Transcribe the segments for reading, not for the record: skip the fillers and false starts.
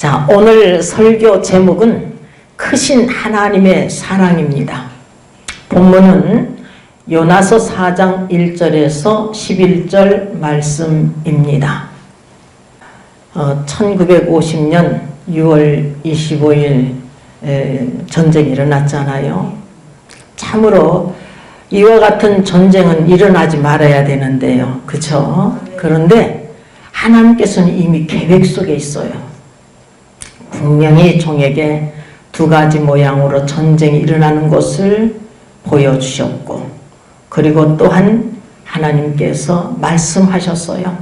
자, 오늘 설교 제목은 크신 하나님의 사랑입니다. 본문은 요나서 4장 1절에서 11절 말씀입니다. 1950년 6월 25일 전쟁이 일어났잖아요. 참으로 이와 같은 전쟁은 일어나지 말아야 되는데요. 그렇죠? 그런데 하나님께서는 이미 계획 속에 있어요. 분명히 종에게 두 가지 모양으로 전쟁이 일어나는 것을 보여주셨고, 그리고 또한 하나님께서 말씀하셨어요.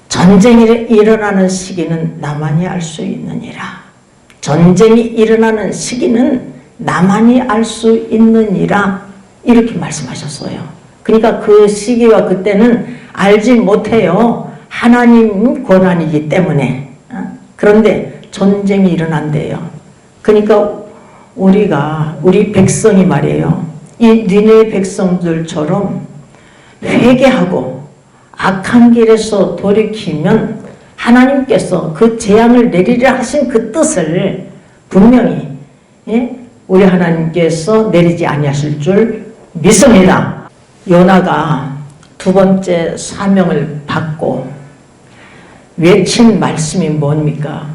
전쟁이 일어나는 시기는 나만이 알 수 있느니라. 전쟁이 일어나는 시기는 나만이 알 수 있느니라. 이렇게 말씀하셨어요. 그러니까 그 시기와 그때는 알지 못해요. 하나님 권한이기 때문에. 그런데 전쟁이 일어난대요. 그러니까 우리 백성이 말이에요. 이 니네 백성들처럼 회개하고 악한 길에서 돌이키면 하나님께서 그 재앙을 내리려 하신 그 뜻을 분명히 우리 하나님께서 내리지 아니하실 줄 믿습니다. 요나가 두 번째 사명을 받고 외친 말씀이 뭡니까?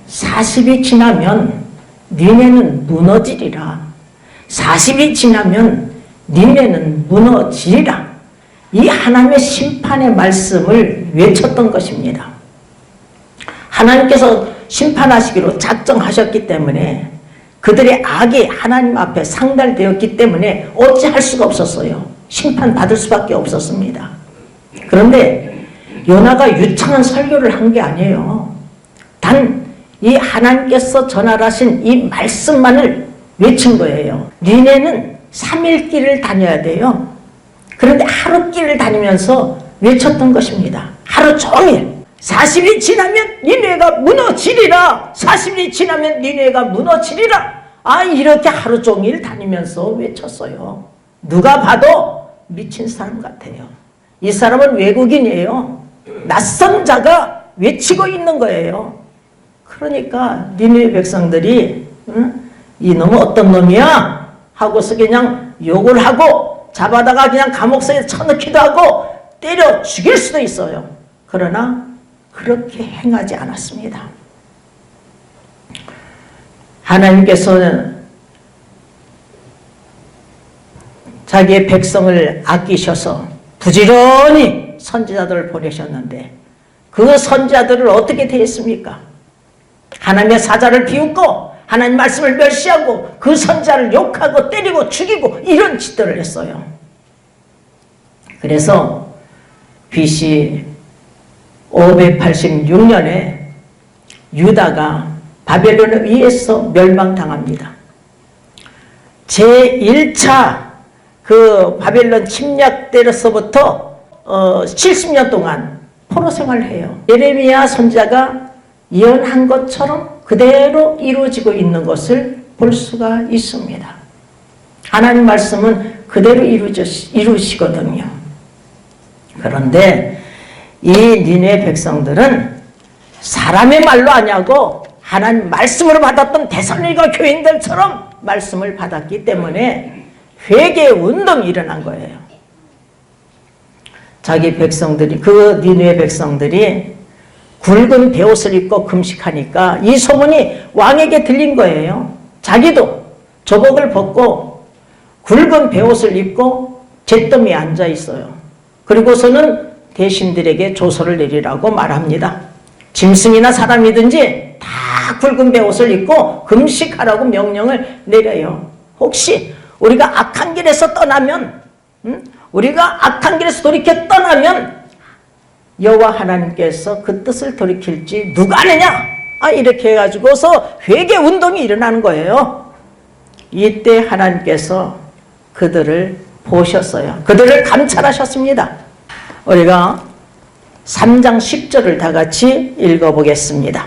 40이 지나면 니네는 무너지리라. 40이 지나면 니네는 무너지리라. 이 하나님의 심판의 말씀을 외쳤던 것입니다. 하나님께서 심판하시기로 작정하셨기 때문에 그들의 악이 하나님 앞에 상달되었기 때문에 어찌할 수가 없었어요. 심판받을 수밖에 없었습니다. 그런데 요나가 유창한 설교를 한 게 아니에요. 단 이 하나님께서 전하라신 이 말씀만을 외친 거예요. 니네는 3일 길을 다녀야 돼요. 그런데 하루 길을 다니면서 외쳤던 것입니다. 하루 종일 40이 지나면 니네가 무너지리라. 40이 지나면 니네가 무너지리라. 이렇게 하루 종일 다니면서 외쳤어요. 누가 봐도 미친 사람 같아요. 이 사람은 외국인이에요. 낯선 자가 외치고 있는 거예요. 그러니까 니네 백성들이 이놈은 어떤 놈이야? 하고서 그냥 욕을 하고 잡아다가 그냥 감옥서에 쳐넣기도 하고 때려 죽일 수도 있어요. 그러나 그렇게 행하지 않았습니다. 하나님께서는 자기의 백성을 아끼셔서 부지런히 선지자들을 보내셨는데 그 선지자들을 어떻게 대했습니까? 하나님의 사자를 비웃고 하나님 말씀을 멸시하고 그 선지자를 욕하고 때리고 죽이고 이런 짓들을 했어요. 그래서 BC 586년에 유다가 바벨론에 의해서 멸망당합니다. 제1차 그 바벨론 침략 때로서부터 70년 동안 포로 생활을 해요. 예레미야 선지자가 예언한 것처럼 그대로 이루어지고 있는 것을 볼 수가 있습니다. 하나님 말씀은 그대로 이루시거든요. 그런데 이 니네 백성들은 사람의 말로 아니하고 하나님 말씀으로 받았던 데살로니가 교인들처럼 말씀을 받았기 때문에 회개 운동이 일어난 거예요. 자기 백성들이, 그 니네 백성들이 굵은 베옷을 입고 금식하니까 이 소문이 왕에게 들린 거예요. 자기도 조복을 벗고 굵은 베옷을 입고 잿더미에 앉아 있어요. 그리고서는 대신들에게 조서를 내리라고 말합니다. 짐승이나 사람이든지 다 굵은 베옷을 입고 금식하라고 명령을 내려요. 혹시 우리가 악한 길에서 떠나면, 우리가 악한 길에서 돌이켜 떠나면 여호와 하나님께서 그 뜻을 돌이킬지 누가 아느냐? 이렇게 해가지고서 회개 운동이 일어나는 거예요. 이때 하나님께서 그들을 보셨어요. 그들을 감찰하셨습니다. 우리가 3장 10절을 다 같이 읽어보겠습니다.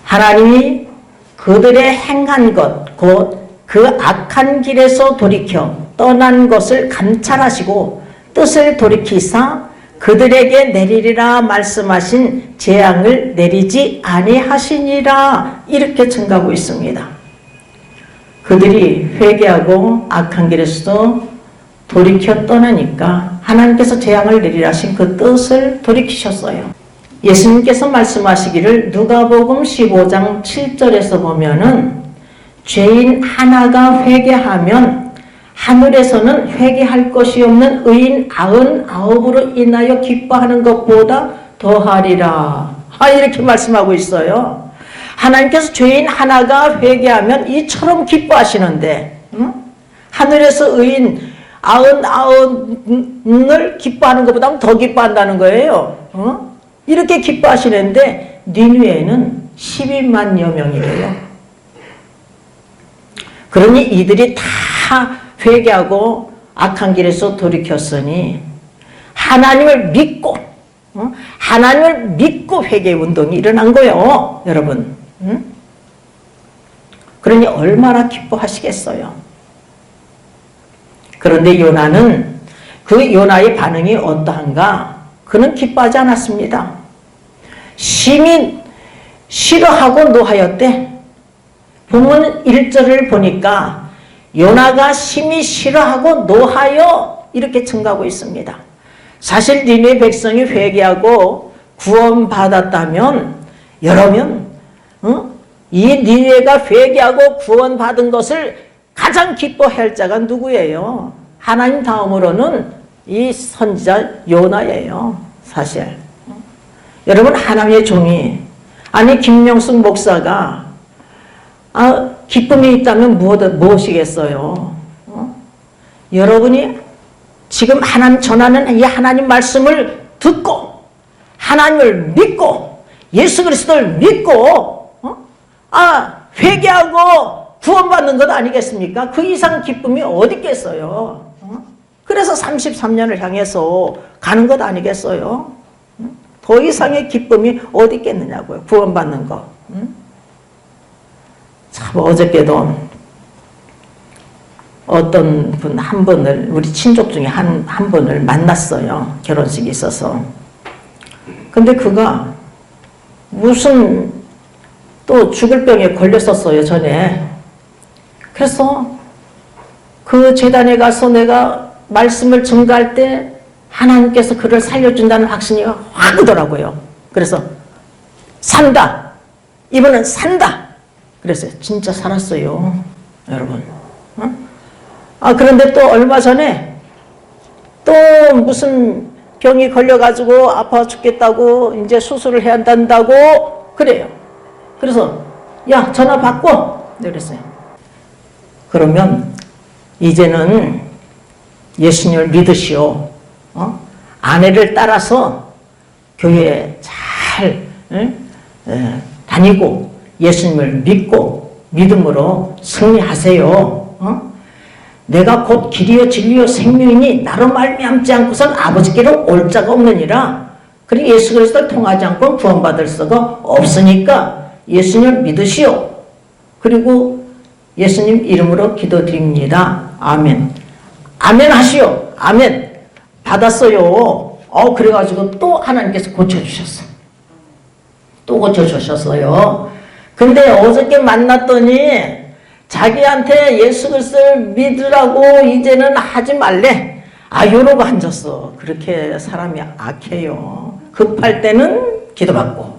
하나님이 그들의 행한 것, 곧 그 악한 길에서 돌이켜 떠난 것을 감찰하시고 뜻을 돌이키사 그들에게 내리리라 말씀하신 재앙을 내리지 아니하시니라 이렇게 증가하고 있습니다. 그들이 회개하고 악한 길에서도 돌이켜 떠나니까 하나님께서 재앙을 내리라 하신 그 뜻을 돌이키셨어요. 예수님께서 말씀하시기를 누가복음 15장 7절에서 보면은 죄인 하나가 회개하면 하늘에서는 회개할 것이 없는 의인 99으로 인하여 기뻐하는 것보다 더하리라. 이렇게 말씀하고 있어요. 하나님께서 죄인 하나가 회개하면 이처럼 기뻐하시는데 하늘에서 의인 99을 기뻐하는 것보다 더 기뻐한다는 거예요. 이렇게 기뻐하시는데 니느웨는 12만여 명이래요. 그러니 이들이 다 회개하고 악한 길에서 돌이켰으니 하나님을 믿고 회개 운동이 일어난 거예요. 여러분. 그러니 얼마나 기뻐하시겠어요. 그런데 요나는 그 요나의 반응이 어떠한가? 그는 기뻐하지 않았습니다. 심히 싫어하고 노하였대. 본문 1절을 보니까 요나가 심히 싫어하고 노하여 이렇게 증가하고 있습니다. 사실 니느웨 백성이 회개하고 구원받았다면 여러분 이 니느웨가 회개하고 구원받은 것을 가장 기뻐할 자가 누구예요? 하나님 다음으로는 이 선지자 요나예요. 사실 여러분 하나님의 종이 아니 김명숙 목사가 기쁨이 있다면 무엇이겠어요? 여러분이 지금 하나님 전하는 이 하나님 말씀을 듣고 하나님을 믿고 예수 그리스도를 믿고 회개하고 구원받는 것 아니겠습니까? 그 이상 기쁨이 어디 있겠어요? 그래서 33년을 향해서 가는 것 아니겠어요? 더 이상의 기쁨이 어디 있겠느냐고요. 구원받는 거. 참 어저께도 어떤 분 한 분을 우리 친족 중에 한 분을 만났어요. 결혼식이 있어서. 근데 그가 무슨 또 죽을 병에 걸렸었어요. 전에. 그래서 그 재단에 가서 내가 말씀을 전가할 때 하나님께서 그를 살려준다는 확신이 확 오더라고요. 그래서 산다. 이분은 산다. 그래서 진짜 살았어요. 여러분. 그런데 또 얼마 전에 또 무슨 병이 걸려가지고 아파 죽겠다고 이제 수술을 해야 한다고 그래요. 그래서 야 전화 받고 그랬어요. 그러면 이제는 예수님을 믿으시오. 아내를 따라서 교회에 잘 다니고 예수님을 믿고 믿음으로 승리하세요. 내가 곧 길이요 진리요 생명이니 나로 말미암지 않고선 아버지께로 올 자가 없느니라. 그리고 예수 그리스도를 통하지 않고 구원받을 수가 없으니까 예수님을 믿으시오. 그리고 예수님 이름으로 기도드립니다. 아멘. 아멘 하시오. 아멘. 받았어요. 그래가지고 또 하나님께서 고쳐주셨어. 또 고쳐주셨어요. 근데 어저께 만났더니 자기한테 예수 그리스도를 믿으라고 이제는 하지 말래. 요러고 앉았어. 그렇게 사람이 악해요. 급할 때는 기도받고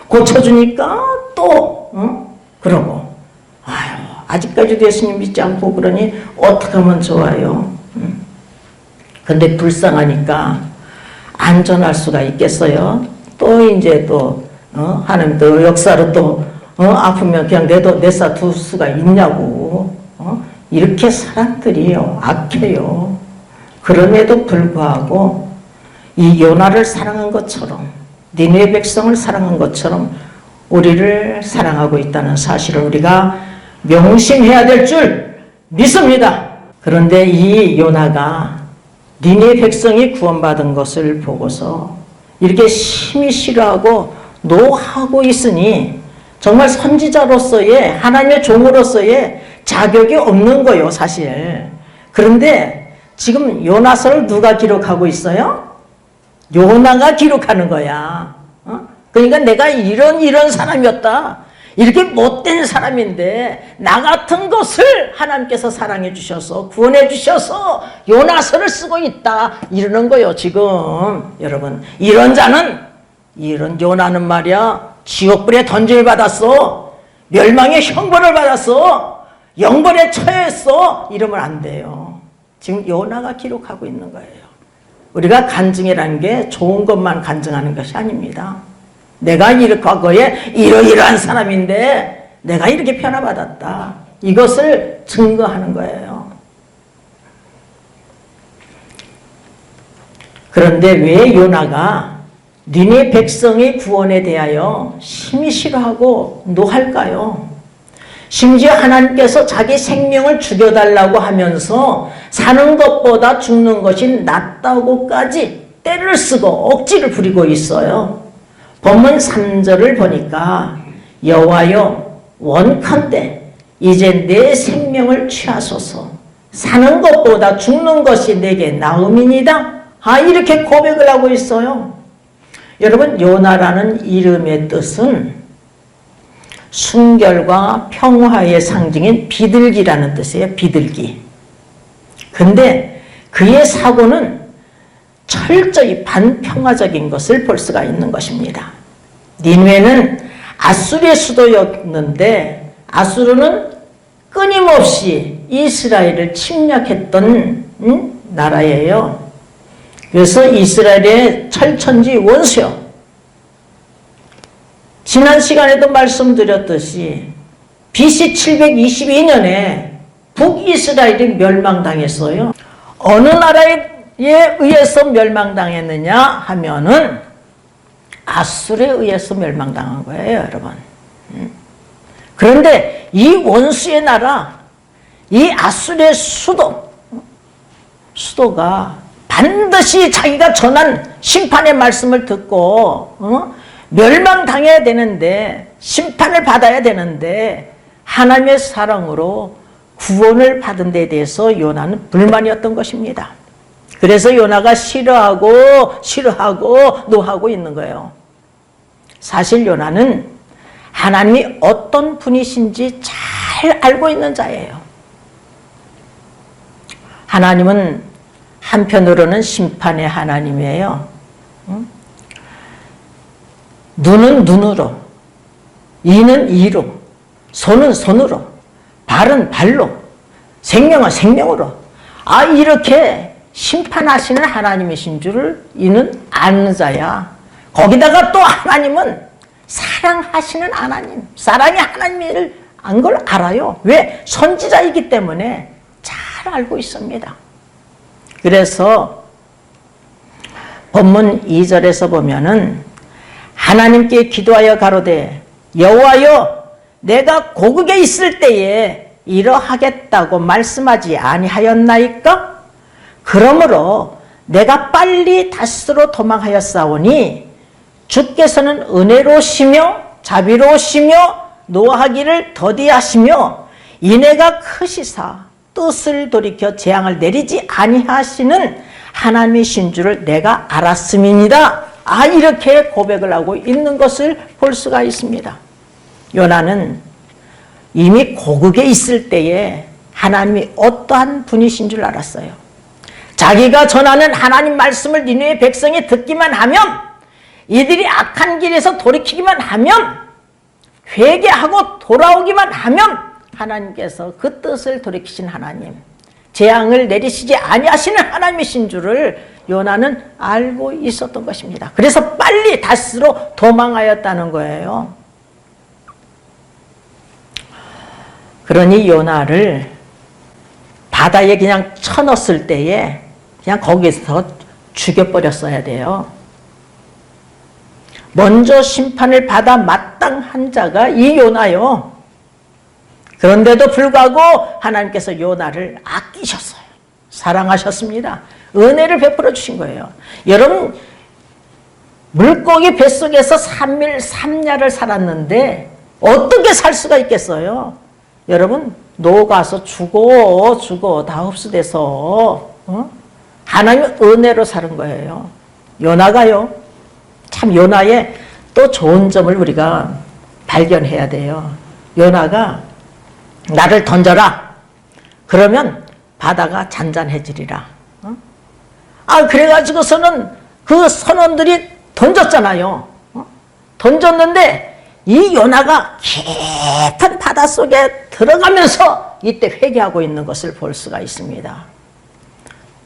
고쳐주니까 또 그러고 아직까지도 예수님 믿지 않고 그러니 어떻게 하면 좋아요. 근데 불쌍하니까 안전할 수가 있겠어요. 또 이제 또 하나님 또 역사로 또 아프면 그냥 내사 둘 수가 있냐고. 이렇게 사람들이요 악해요. 그럼에도 불구하고 이 요나를 사랑한 것처럼 니느웨 백성을 사랑한 것처럼 우리를 사랑하고 있다는 사실을 우리가 명심해야 될 줄 믿습니다. 그런데 이 요나가 니느웨 백성이 구원받은 것을 보고서 이렇게 심히 싫어하고 노하고 있으니 정말 선지자로서의 하나님의 종으로서의 자격이 없는 거예요, 사실. 그런데 지금 요나서를 누가 기록하고 있어요? 요나가 기록하는 거야. 그러니까 내가 이런 사람이었다. 이렇게 못된 사람인데 나 같은 것을 하나님께서 사랑해 주셔서 구원해 주셔서 요나서를 쓰고 있다. 이러는 거요. 지금 여러분, 이런 자는, 이런 요나는 말이야, 지옥불에 던짐을 받았어. 멸망의 형벌을 받았어. 영벌에 처했어. 이러면 안 돼요. 지금 요나가 기록하고 있는 거예요. 우리가 간증이라는 게 좋은 것만 간증하는 것이 아닙니다. 내가 과거에 이러이러한 사람인데 내가 이렇게 변화받았다. 이것을 증거하는 거예요. 그런데 왜 요나가 니네 백성의 구원에 대하여 심히 싫어하고 노할까요? 심지어 하나님께서 자기 생명을 죽여달라고 하면서 사는 것보다 죽는 것이 낫다고까지 때를 쓰고 억지를 부리고 있어요. 본문 3절을 보니까 여호와여 원컨대 이제 내 생명을 취하소서 사는 것보다 죽는 것이 내게 나음이니이다. 이렇게 고백을 하고 있어요. 여러분, 요나라는 이름의 뜻은 순결과 평화의 상징인 비둘기라는 뜻이에요. 비둘기. 근데 그의 사고는 철저히 반평화적인 것을 볼 수가 있는 것입니다. 니느웨는 아수르의 수도였는데 아수르는 끊임없이 이스라엘을 침략했던 나라예요. 그래서 이스라엘의 철천지 원수요. 지난 시간에도 말씀드렸듯이 BC 722년에 북이스라엘이 멸망당했어요. 어느 나라에 의해서 멸망당했느냐 하면은 아수르에 의해서 멸망당한 거예요, 여러분. 그런데 이 원수의 나라, 이 아수르의 수도가 반드시 자기가 전한 심판의 말씀을 듣고 멸망당해야 되는데, 심판을 받아야 되는데 하나님의 사랑으로 구원을 받은 데 대해서 요나는 불만이었던 것입니다. 그래서 요나가 싫어하고 노하고 있는 거예요. 사실 요나는 하나님이 어떤 분이신지 잘 알고 있는 자예요. 하나님은 한편으로는 심판의 하나님이에요. 눈은 눈으로, 이는 이로, 손은 손으로, 발은 발로, 생명은 생명으로, 이렇게 심판하시는 하나님이신 줄을 이는 아는 자야. 거기다가 또 하나님은 사랑하시는 하나님, 사랑의 하나님을 안 걸 알아요. 왜? 선지자이기 때문에 잘 알고 있습니다. 그래서 본문 2절에서 보면은 하나님께 기도하여 가로되 여호와여 내가 고국에 있을 때에 이러하겠다고 말씀하지 아니하였나이까? 그러므로 내가 빨리 다시스로 도망하였사오니 주께서는 은혜로우시며 자비로우시며 노하기를 더디하시며 인애가 크시사 뜻을 돌이켜 재앙을 내리지 아니하시는 하나님이신 줄을 내가 알았음이니이다. 이렇게 고백을 하고 있는 것을 볼 수가 있습니다. 요나는 이미 고국에 있을 때에 하나님이 어떠한 분이신 줄 알았어요. 자기가 전하는 하나님 말씀을 니느웨 백성이 듣기만 하면, 이들이 악한 길에서 돌이키기만 하면, 회개하고 돌아오기만 하면 하나님께서 그 뜻을 돌이키신 하나님, 재앙을 내리시지 아니하시는 하나님이신 줄을 요나는 알고 있었던 것입니다. 그래서 빨리 다시스로 도망하였다는 거예요. 그러니 요나를 바다에 그냥 쳐넣었을 때에 그냥 거기서 죽여버렸어야 돼요. 먼저 심판을 받아 마땅한 자가 이 요나요. 그런데도 불구하고 하나님께서 요나를 아끼셨어요. 사랑하셨습니다. 은혜를 베풀어 주신 거예요. 여러분, 물고기 뱃속에서 3일 3야를 살았는데 어떻게 살 수가 있겠어요? 여러분, 녹아서 죽어 다 흡수돼서 하나님의 은혜로 사는 거예요. 요나가요. 참 요나의 또 좋은 점을 우리가 발견해야 돼요. 요나가 나를 던져라. 그러면 바다가 잔잔해지리라. 그래가지고서는 그 선원들이 던졌잖아요. 던졌는데 이 요나가 깊은 바닷속에 들어가면서 이때 회개하고 있는 것을 볼 수가 있습니다.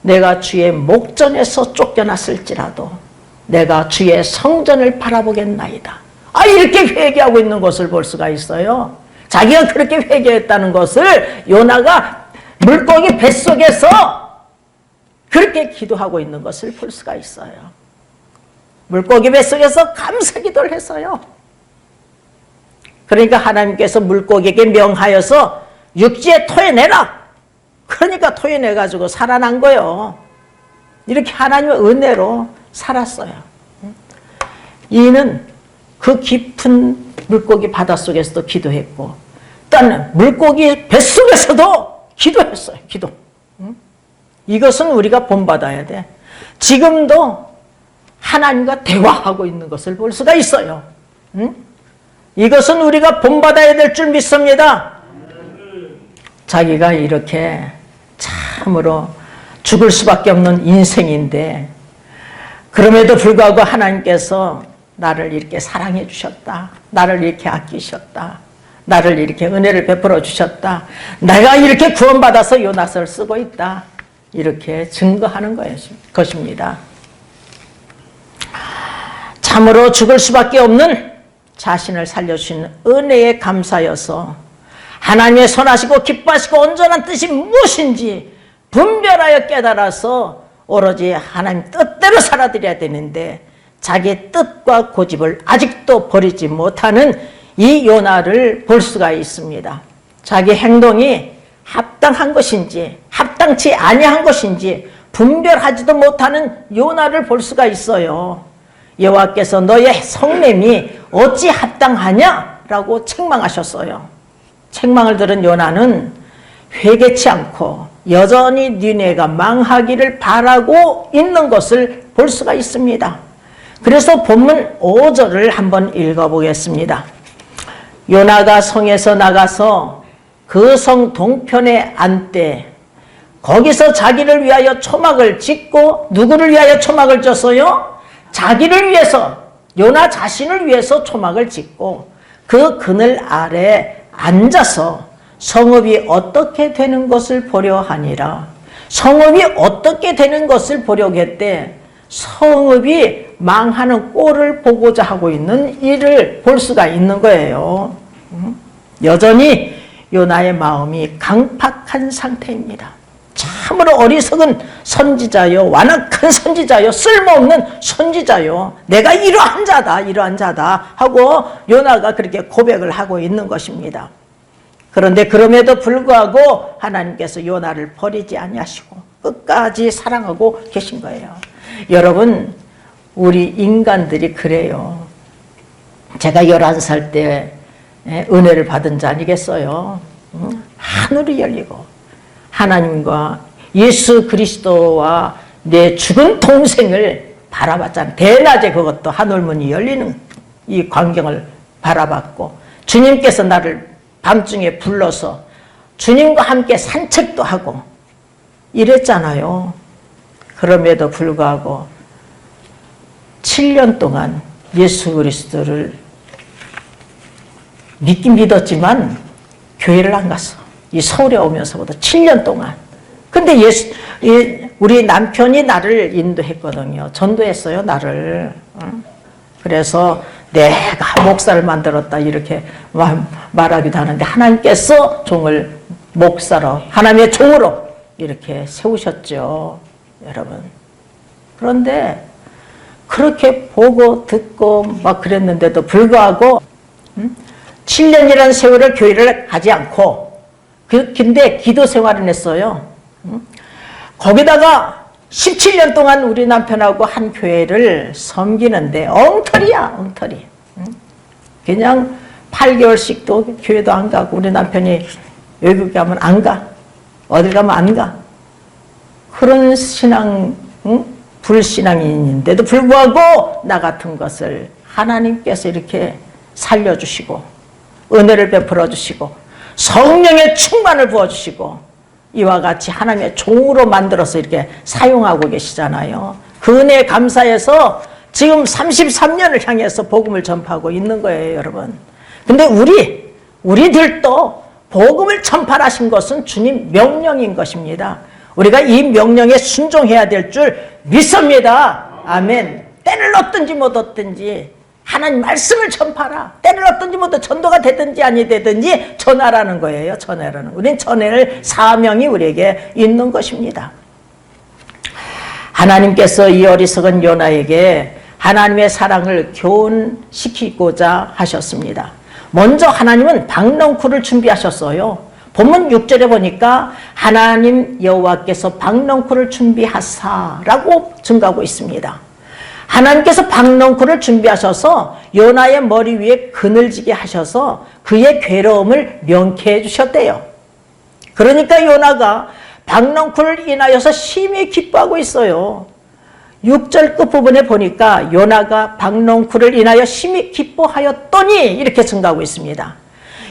내가 주의 목전에서 쫓겨났을지라도 내가 주의 성전을 바라보겠나이다. 이렇게 회개하고 있는 것을 볼 수가 있어요. 자기가 그렇게 회개했다는 것을 요나가 물고기 뱃속에서 그렇게 기도하고 있는 것을 볼 수가 있어요. 물고기 뱃속에서 감사 기도를 했어요. 그러니까 하나님께서 물고기에게 명하여서 육지에 토해내라. 그러니까 토해내가지고 살아난 거예요. 이렇게 하나님의 은혜로 살았어요. 이는 그 깊은 물고기 바닷속에서도 기도했고 또는 물고기 뱃속에서도 기도했어요. 기도. 이것은 우리가 본받아야 돼. 지금도 하나님과 대화하고 있는 것을 볼 수가 있어요. 이것은 우리가 본받아야 될 줄 믿습니다. 자기가 이렇게 참으로 죽을 수밖에 없는 인생인데 그럼에도 불구하고 하나님께서 나를 이렇게 사랑해 주셨다. 나를 이렇게 아끼셨다. 나를 이렇게 은혜를 베풀어 주셨다. 내가 이렇게 구원받아서 요나서를 쓰고 있다. 이렇게 증거하는 것입니다. 참으로 죽을 수밖에 없는 자신을 살려주신 은혜에 감사여서 하나님의 선하시고 기뻐하시고 온전한 뜻이 무엇인지 분별하여 깨달아서 오로지 하나님 뜻대로 살아드려야 되는데 자기의 뜻과 고집을 아직도 버리지 못하는 이 요나를 볼 수가 있습니다. 자기 행동이 합당한 것인지 합당치 아니한 것인지 분별하지도 못하는 요나를 볼 수가 있어요. 여호와께서 너의 성냄이 어찌 합당하냐라고 책망하셨어요. 책망을 들은 요나는 회개치 않고 여전히 니네가 망하기를 바라고 있는 것을 볼 수가 있습니다. 그래서 본문 5절을 한번 읽어보겠습니다. 요나가 성에서 나가서 그 성 동편에 앉되 거기서 자기를 위하여 초막을 짓고 누구를 위하여 초막을 졌어요? 자기를 위해서 요나 자신을 위해서 초막을 짓고 그 그늘 아래 앉아서 성읍이 어떻게 되는 것을 보려 하니라. 성읍이 어떻게 되는 것을 보려고 했대. 성읍이 망하는 꼴을 보고자 하고 있는 일을 볼 수가 있는 거예요. 여전히 요나의 마음이 강팍한 상태입니다. 참으로 어리석은 선지자요, 완악한 선지자요, 쓸모없는 선지자요, 내가 이러한 자다 하고 요나가 그렇게 고백을 하고 있는 것입니다. 그런데 그럼에도 불구하고 하나님께서 요나를 버리지 아니하시고 끝까지 사랑하고 계신 거예요. 여러분, 우리 인간들이 그래요. 제가 11살 때 은혜를 받은 자 아니겠어요? 하늘이 열리고 하나님과 예수 그리스도와 내 죽은 동생을 바라봤잖아요. 대낮에 그것도 하늘문이 열리는 이 광경을 바라봤고 주님께서 나를 밤중에 불러서 주님과 함께 산책도 하고 이랬잖아요. 그럼에도 불구하고 7년 동안 예수 그리스도를 믿긴 믿었지만 교회를 안 갔어. 이 서울에 오면서부터 7년 동안. 근데 우리 남편이 나를 인도했거든요. 전도했어요, 나를. 그래서 내가 목사를 만들었다 이렇게 말하기도 하는데 하나님께서 종을 목사로, 하나님의 종으로 이렇게 세우셨죠, 여러분. 그런데 그렇게 보고 듣고 막 그랬는데도 불구하고 7년이라는 세월을 교회를 가지 않고 근데 기도 생활을 했어요. 거기다가 17년 동안 우리 남편하고 한 교회를 섬기는데 엉터리야, 엉터리. 그냥 8개월씩도 교회도 안 가고 우리 남편이 외국 가면 안 가. 어딜 가면 안 가. 그런 신앙 불신앙인인데도 불구하고 나 같은 것을 하나님께서 이렇게 살려주시고 은혜를 베풀어 주시고 성령의 충만을 부어주시고 이와 같이 하나님의 종으로 만들어서 이렇게 사용하고 계시잖아요. 그 은혜에 감사해서 지금 33년을 향해서 복음을 전파하고 있는 거예요, 여러분. 근데 우리들도 복음을 전파하신 것은 주님 명령인 것입니다. 우리가 이 명령에 순종해야 될 줄 믿습니다. 아멘. 때를 얻든지 못 얻든지 하나님 말씀을 전파하라. 때를 얻든지 못 얻든지 전도가 되든지 아니 되든지 전하라는 거예요. 전하라는. 우리는 전할 사명이 우리에게 있는 것입니다. 하나님께서 이 어리석은 요나에게 하나님의 사랑을 교훈시키고자 하셨습니다. 먼저 하나님은 박넝쿨을 준비하셨어요. 본문 6절에 보니까 하나님 여호와께서 박넝쿨을 준비하사라고 증가하고 있습니다. 하나님께서 박넝쿨을 준비하셔서 요나의 머리 위에 그늘지게 하셔서 그의 괴로움을 명쾌해 주셨대요. 그러니까 요나가 박넝쿨을 인하여서 심히 기뻐하고 있어요. 6절 끝부분에 보니까 요나가 박넝쿨을 인하여 심히 기뻐하였더니 이렇게 증가하고 있습니다.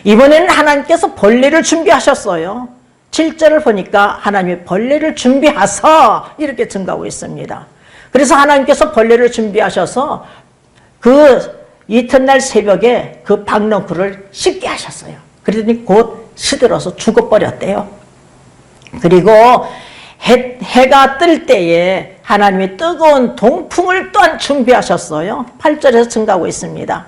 이번에는 하나님께서 벌레를 준비하셨어요. 7절을 보니까 하나님이 벌레를 준비하사 이렇게 증가하고 있습니다. 그래서 하나님께서 벌레를 준비하셔서 그 이튿날 새벽에 그 박넝쿨을 씹게 하셨어요. 그러더니 곧 시들어서 죽어버렸대요. 그리고 해가 뜰 때에 하나님이 뜨거운 동풍을 또한 준비하셨어요. 8절에서 증가하고 있습니다.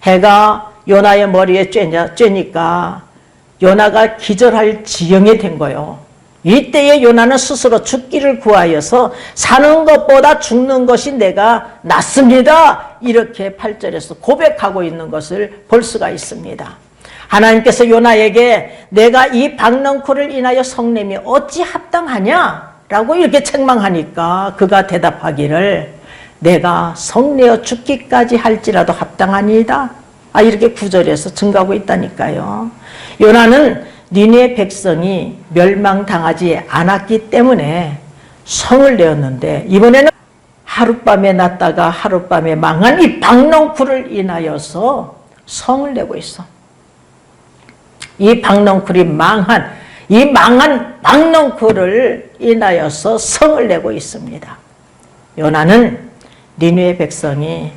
해가 요나의 머리에 쬐니까 요나가 기절할 지경이 된 거예요. 이때에 요나는 스스로 죽기를 구하여서 사는 것보다 죽는 것이 내가 낫습니다. 이렇게 8절에서 고백하고 있는 것을 볼 수가 있습니다. 하나님께서 요나에게 내가 이 박넝쿨을 인하여 성냄이 어찌 합당하냐? 라고 이렇게 책망하니까 그가 대답하기를 내가 성내어 죽기까지 할지라도 합당하니이다. 이렇게 9절에서 증가하고 있다니까요. 요나는 니네 백성이 멸망당하지 않았기 때문에 성을 내었는데 이번에는 하룻밤에 났다가 하룻밤에 망한 이 박넝쿨을 인하여서 성을 내고 있어. 이 박넝쿨이 망한 박넝쿨을 인하여서 성을 내고 있습니다. 요나는 니느웨 백성이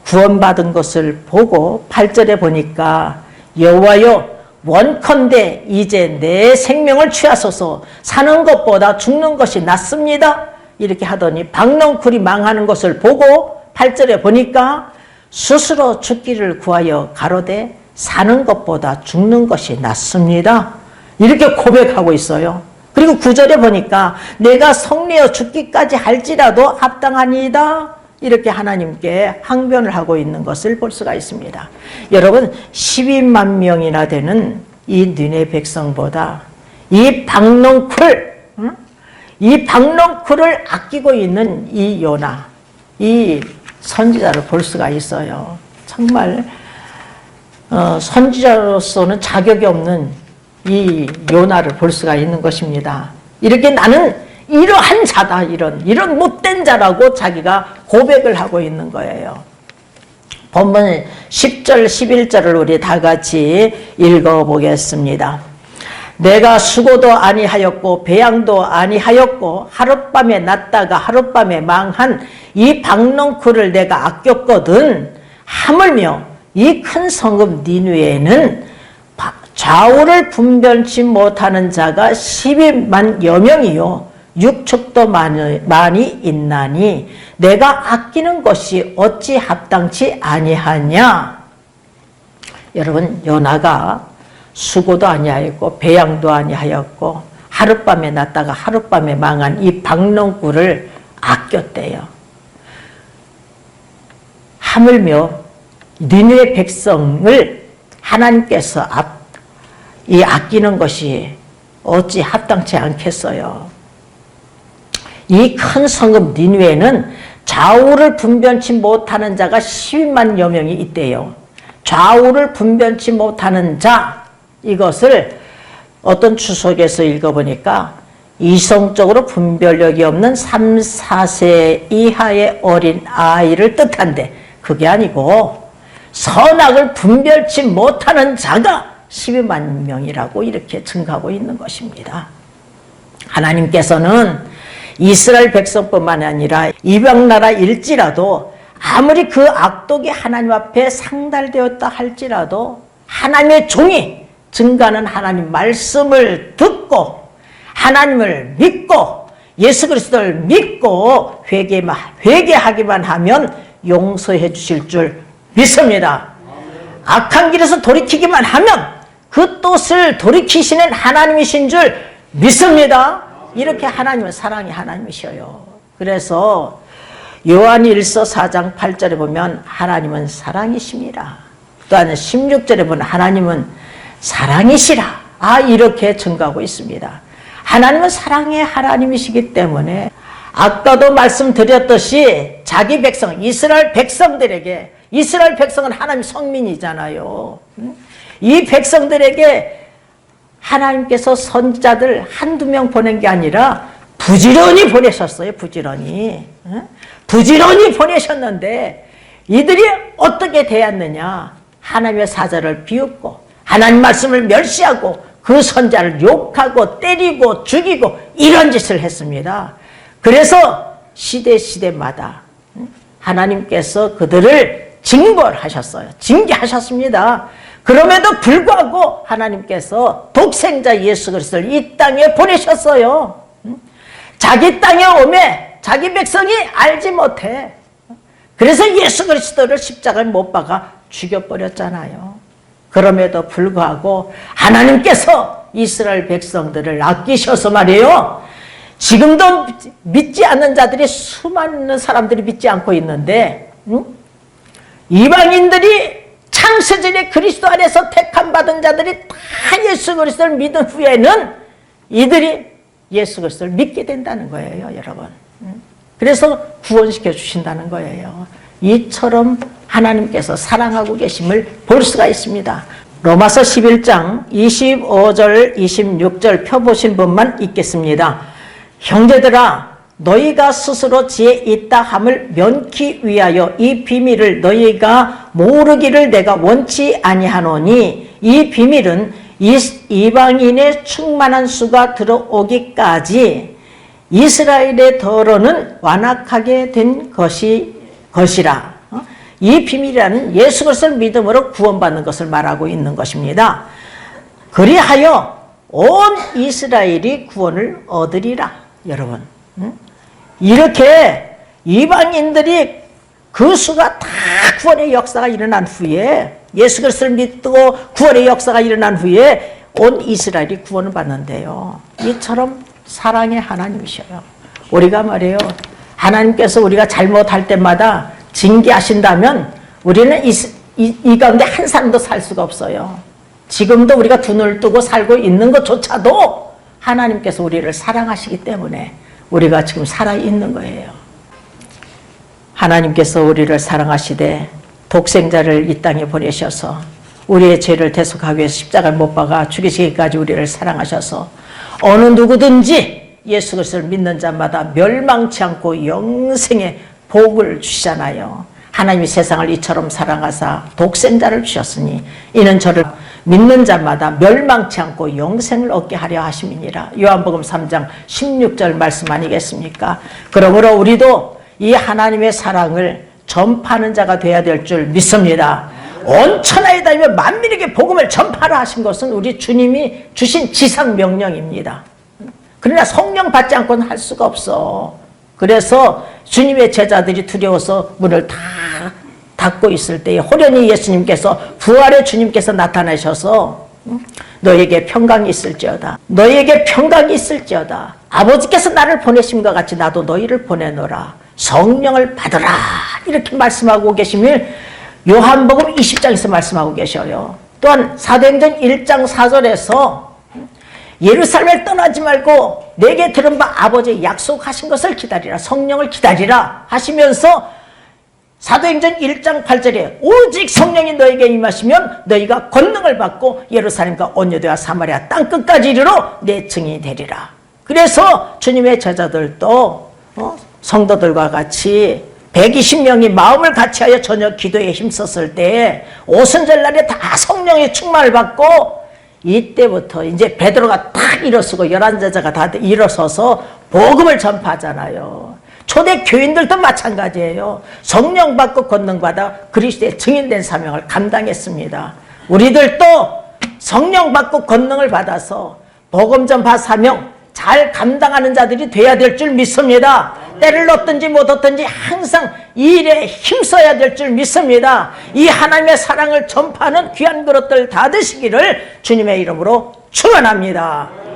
구원받은 것을 보고 8절에 보니까 여호와여 원컨대 이제 내 생명을 취하소서 사는 것보다 죽는 것이 낫습니다. 이렇게 하더니 박넝쿨이 망하는 것을 보고 8절에 보니까 스스로 죽기를 구하여 가로되 사는 것보다 죽는 것이 낫습니다. 이렇게 고백하고 있어요. 그리고 9절에 보니까 내가 성내어 죽기까지 할지라도 합당하니이다. 이렇게 하나님께 항변을 하고 있는 것을 볼 수가 있습니다. 여러분 12만 명이나 되는 이 니느웨 백성보다 이 박넝쿨을 아끼고 있는 이 요나, 이 선지자를 볼 수가 있어요. 정말 선지자로서는 자격이 없는 이 요나를 볼 수가 있는 것입니다. 이렇게 나는 이러한 자다, 이런 못된 자라고 자기가 고백을 하고 있는 거예요. 본문 10절, 11절을 우리 다 같이 읽어보겠습니다. 내가 수고도 아니하였고 배양도 아니하였고 하룻밤에 났다가 하룻밤에 망한 이 박넝쿨을 내가 아꼈거든. 하물며 이 큰 성읍 니느웨에는 좌우를 분별치 못하는 자가 12만여 명이요 육축도 많이 있나니 내가 아끼는 것이 어찌 합당치 아니하냐. 여러분 요나가 수고도 아니하였고 배양도 아니하였고 하룻밤에 났다가 하룻밤에 망한 이 박넝쿨을 아꼈대요. 하물며 니느웨 백성을 하나님께서 이 아끼는 것이 어찌 합당치 않겠어요. 이 큰 성읍 니느웨는 좌우를 분별치 못하는 자가 12만여 명이 있대요. 좌우를 분별치 못하는 자, 이것을 어떤 추석에서 읽어보니까 이성적으로 분별력이 없는 3, 4세 이하의 어린 아이를 뜻한데 그게 아니고 선악을 분별치 못하는 자가 12만 명이라고 이렇게 증가하고 있는 것입니다. 하나님께서는 이스라엘 백성뿐만 아니라 이방 나라일지라도 아무리 그 악독이 하나님 앞에 상달되었다 할지라도 하나님의 종이 증가하는 하나님 말씀을 듣고 하나님을 믿고 예수 그리스도를 믿고 회개하기만 하면 용서해 주실 줄 믿습니다. 악한 길에서 돌이키기만 하면 그 뜻을 돌이키시는 하나님이신 줄 믿습니다. 이렇게 하나님은 사랑이 하나님이셔요. 그래서 요한일서 4장 8절에 보면 하나님은 사랑이십니다. 또한 16절에 보면 하나님은 사랑이시라. 이렇게 증가하고 있습니다. 하나님은 사랑의 하나님이시기 때문에 아까도 말씀드렸듯이 자기 백성, 이스라엘 백성들에게, 이스라엘 백성은 하나님 성민이잖아요. 이 백성들에게 하나님께서 선지자들 한두 명 보낸 게 아니라 부지런히 보내셨어요. 부지런히 보내셨는데 이들이 어떻게 대했느냐. 하나님의 사자를 비웃고 하나님 말씀을 멸시하고 그 선자를 욕하고 때리고 죽이고 이런 짓을 했습니다. 그래서 시대마다 하나님께서 그들을 징벌하셨어요. 징계하셨습니다. 그럼에도 불구하고 하나님께서 독생자 예수 그리스도를 이 땅에 보내셨어요. 자기 땅에 오매 자기 백성이 알지 못해. 그래서 예수 그리스도를 십자가에 못 박아 죽여버렸잖아요. 그럼에도 불구하고 하나님께서 이스라엘 백성들을 아끼셔서 말이에요. 지금도 믿지 않는 자들이 수많은 사람들이 믿지 않고 있는데 이방인들이 창세전에 그리스도 안에서 택함받은 자들이 다 예수 그리스도를 믿은 후에는 이들이 예수 그리스도를 믿게 된다는 거예요, 여러분. 그래서 구원시켜 주신다는 거예요. 이처럼 하나님께서 사랑하고 계심을 볼 수가 있습니다. 로마서 11장 25절 26절 펴보신 분만 있겠습니다. 형제들아 너희가 스스로 지혜 있다 함을 면키 위하여 이 비밀을 너희가 모르기를 내가 원치 아니하노니 이 비밀은 이방인의 충만한 수가 들어오기까지 이스라엘의 더러는 완악하게 된 것이라. 이 비밀이라는 예수 그리스도를 믿음으로 구원받는 것을 말하고 있는 것입니다. 그리하여 온 이스라엘이 구원을 얻으리라. 여러분 이렇게 이방인들이 그 수가 다 구원의 역사가 일어난 후에 예수 그리스도를 믿고 구원의 역사가 일어난 후에 온 이스라엘이 구원을 받는데요. 이처럼 사랑의 하나님이셔요. 우리가 말이에요. 하나님께서 우리가 잘못할 때마다 징계하신다면 우리는 이 가운데 한 사람도 살 수가 없어요. 지금도 우리가 두 눈을 뜨고 살고 있는 것조차도 하나님께서 우리를 사랑하시기 때문에 우리가 지금 살아있는 거예요. 하나님께서 우리를 사랑하시되 독생자를 이 땅에 보내셔서 우리의 죄를 대속하기 위해서 십자가를 못 박아 죽이시기까지 우리를 사랑하셔서 어느 누구든지 예수 그리스도를 믿는 자마다 멸망치 않고 영생의 복을 주시잖아요. 하나님이 세상을 이처럼 사랑하사 독생자를 주셨으니 이는 저를 믿는 자마다 멸망치 않고 영생을 얻게 하려 하심이니라. 요한복음 3장 16절 말씀 아니겠습니까? 그러므로 우리도 이 하나님의 사랑을 전파하는 자가 되어야 될 줄 믿습니다. 온 천하에 다니며 만민에게 복음을 전파하라 하신 것은 우리 주님이 주신 지상 명령입니다. 그러나 성령 받지 않고는 할 수가 없어. 그래서 주님의 제자들이 두려워서 문을 다 닫고 있을 때에 호련히 예수님께서 부활의 주님께서 나타나셔서 너에게 평강이 있을지어다. 너에게 평강이 있을지어다. 아버지께서 나를 보내심과 같이 나도 너희를 보내노라. 성령을 받으라. 이렇게 말씀하고 계시면 요한복음 20장에서 말씀하고 계셔요. 또한 사도행전 1장 4절에서 예루살렘을 떠나지 말고 내게 들은 바 아버지의 약속하신 것을 기다리라. 성령을 기다리라 하시면서 사도행전 1장 8절에 오직 성령이 너에게 임하시면 너희가 권능을 받고 예루살렘과 온 유대와 사마리아 땅끝까지 이르러 내 증인이 되리라. 그래서 주님의 제자들도 성도들과 같이 120명이 마음을 같이하여 저녁 기도에 힘썼을 때 오순절날에 다 성령의 충만을 받고 이때부터 이제 베드로가 딱 일어서고 11제자가 다 일어서서 복음을 전파하잖아요. 초대 교인들도 마찬가지예요. 성령 받고 권능 받아 그리스도의 증인된 사명을 감당했습니다. 우리들도 성령 받고 권능을 받아서 복음 전파 사명 잘 감당하는 자들이 돼야 될 줄 믿습니다. 때를 얻든지 못 얻든지 항상 이 일에 힘써야 될 줄 믿습니다. 이 하나님의 사랑을 전파하는 귀한 그릇들 다 드시기를 주님의 이름으로 축원합니다.